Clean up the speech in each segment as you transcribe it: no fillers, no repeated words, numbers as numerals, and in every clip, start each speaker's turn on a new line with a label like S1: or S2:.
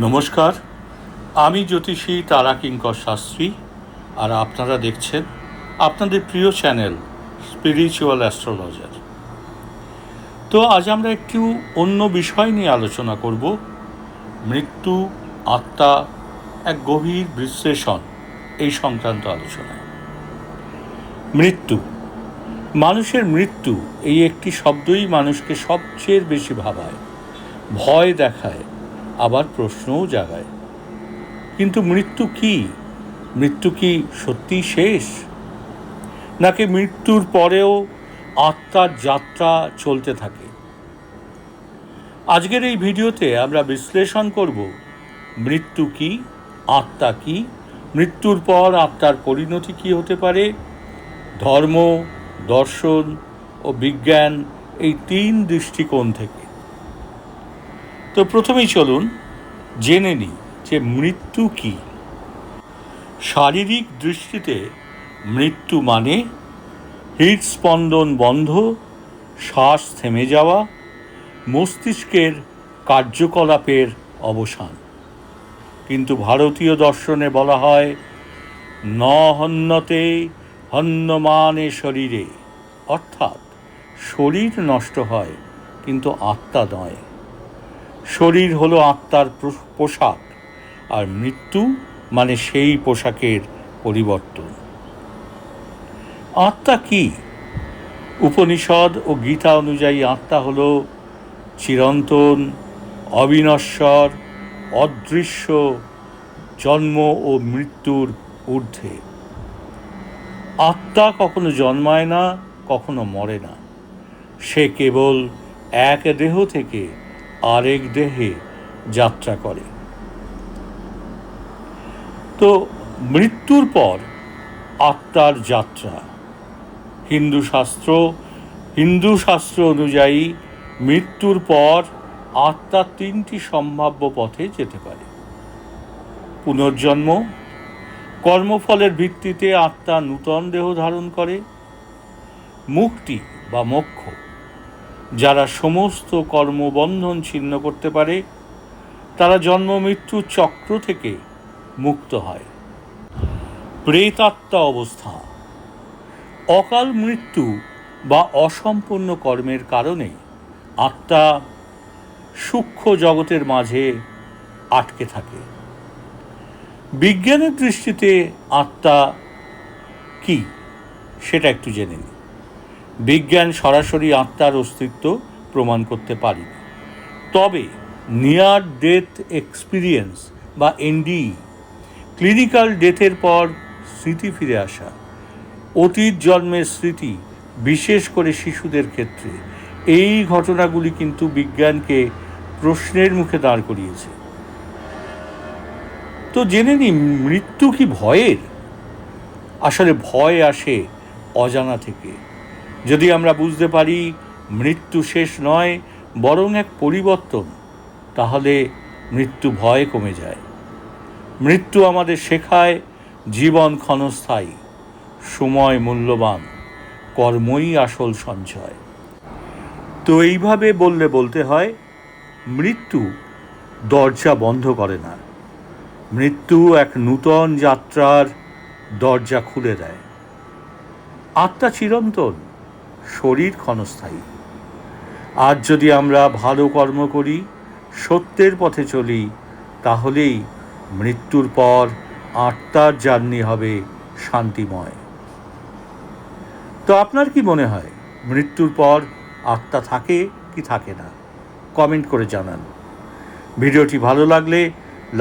S1: নমস্কার, আমি জ্যোতিষী তারাকিঙ্কর শাস্ত্রী, আর আপনারা দেখছেন আপনাদের প্রিয় চ্যানেল স্পিরিচুয়াল অ্যাস্ট্রোলজার। তো আজ আমরা একটু অন্য বিষয় নিয়ে আলোচনা করব। মৃত্যু, আত্মা, এক গভীর বিশ্লেষণ, এই সংক্রান্ত আলোচনা। মৃত্যু, মানুষের মৃত্যু, এই একটি শব্দই মানুষকে সবচেয়ে বেশি ভাবায়, ভয় দেখায়, আবার প্রশ্নও জাগায়। কিন্তু মৃত্যু কি? মৃত্যু কি সত্যি শেষ, নাকি মৃত্যুর পরেও আত্মার যাত্রা চলতে থাকে? আজকের এই ভিডিওতে আমরা বিশ্লেষণ করব মৃত্যু কি, আত্মা কি, মৃত্যুর পর আত্মার পরিণতি কি হতে পারে, ধর্ম, দর্শন ও বিজ্ঞান, এই তিন দৃষ্টিকোণ থেকে। তো প্রথমেই চলুন জেনে নিই যে মৃত্যু কি। শারীরিক দৃষ্টিতে মৃত্যু মানে হৃদস্পন্দন বন্ধ, শ্বাস থেমে যাওয়া, মস্তিষ্কের কার্যকলাপের অবসান। কিন্তু ভারতীয় দর্শনে বলা হয় ন হন্যতে হন্যমানে শরীরে, অর্থাৎ শরীর নষ্ট হয় কিন্তু আত্মা নয়। শরীর হলো আত্মার পোশাক, আর মৃত্যু মানে সেই পোশাকের পরিবর্তন। আত্মা কি? উপনিষদ ও গীতা অনুযায়ী আত্মা হল চিরন্তন, অবিনশ্বর, অদৃশ্য, জন্ম ও মৃত্যুর ঊর্ধ্বে। আত্মা কখনো জন্মায় না, কখনো মরে না। সে কেবল এক দেহ থেকে আরেক দেহে যাত্রা করে। তো মৃত্যুর পর আত্মার যাত্রা। হিন্দু শাস্ত্র অনুযায়ী মৃত্যুর পর আত্মা তিনটি সম্ভাব্য পথে যেতে পারে। পুনর্জন্ম, কর্মফলের ভিত্তিতে আত্মা নূতন দেহ ধারণ করে। মুক্তি বা মোক্ষ, যারা সমস্ত কর্মবন্ধন ছিন্ন করতে পারে, তারা জন্ম মৃত্যুর চক্র থেকে মুক্ত হয়। প্রেতাত্মা অবস্থা, অকাল মৃত্যু বা অসম্পূর্ণ কর্মের কারণে আত্মা সূক্ষ্ম জগতের মাঝে আটকে থাকে। বিজ্ঞানের দৃষ্টিতে আত্মা কি সেটা একটু জেনে নিই। বিজ্ঞান সরাসরি আত্মার অস্তিত্ব প্রমাণ করতে পারেনি, তবে নিয়ার ডেথ এক্সপিরিয়েন্স বা এনডি, ক্লিনিক্যাল ডেথের পর স্মৃতি ফিরে আসা, অতীত জন্মের স্মৃতি, বিশেষ করে শিশুদের ক্ষেত্রে, এই ঘটনাগুলি কিন্তু বিজ্ঞানকে প্রশ্নের মুখে দাঁড় করিয়েছে। তো জেনে নিই, মৃত্যু কি ভয়ের? আসলে ভয় আসে অজানা থেকে। যদি আমরা বুঝতে পারি মৃত্যু শেষ নয়, বরং এক পরিবর্তন, তাহলে মৃত্যু ভয় কমে যায়। মৃত্যু আমাদের শেখায় জীবন ক্ষণস্থায়ী, সময় মূল্যবান, কর্মই আসল সঞ্চয়। তো এইভাবে বলতে হয়, মৃত্যু দরজা বন্ধ করে না, মৃত্যু এক নূতন যাত্রার দরজা খুলে দেয়। আত্মা চিরন্তন, শরীর ক্ষণস্থায়ী। আজ যদি আমরা ভালো কর্ম করি, সত্যের পথে চলি, তাহলেই মৃত্যুর পর আত্মার জার্নি হবে শান্তিময়। তো আপনার কি মনে হয়, মৃত্যুর পর আত্মা থাকে কি থাকে না? কমেন্ট করে জানান। ভিডিওটি ভালো লাগলে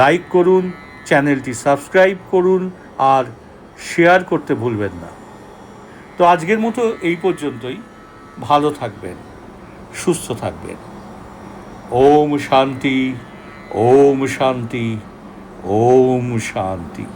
S1: লাইক করুন, চ্যানেলটি সাবস্ক্রাইব করুন, আর শেয়ার করতে ভুলবেন না। তো আজকের মতো এই পর্যন্তই। ভালো থাকবেন, সুস্থ থাকবেন। ওম শান্তি, ওম শান্তি, ওম শান্তি।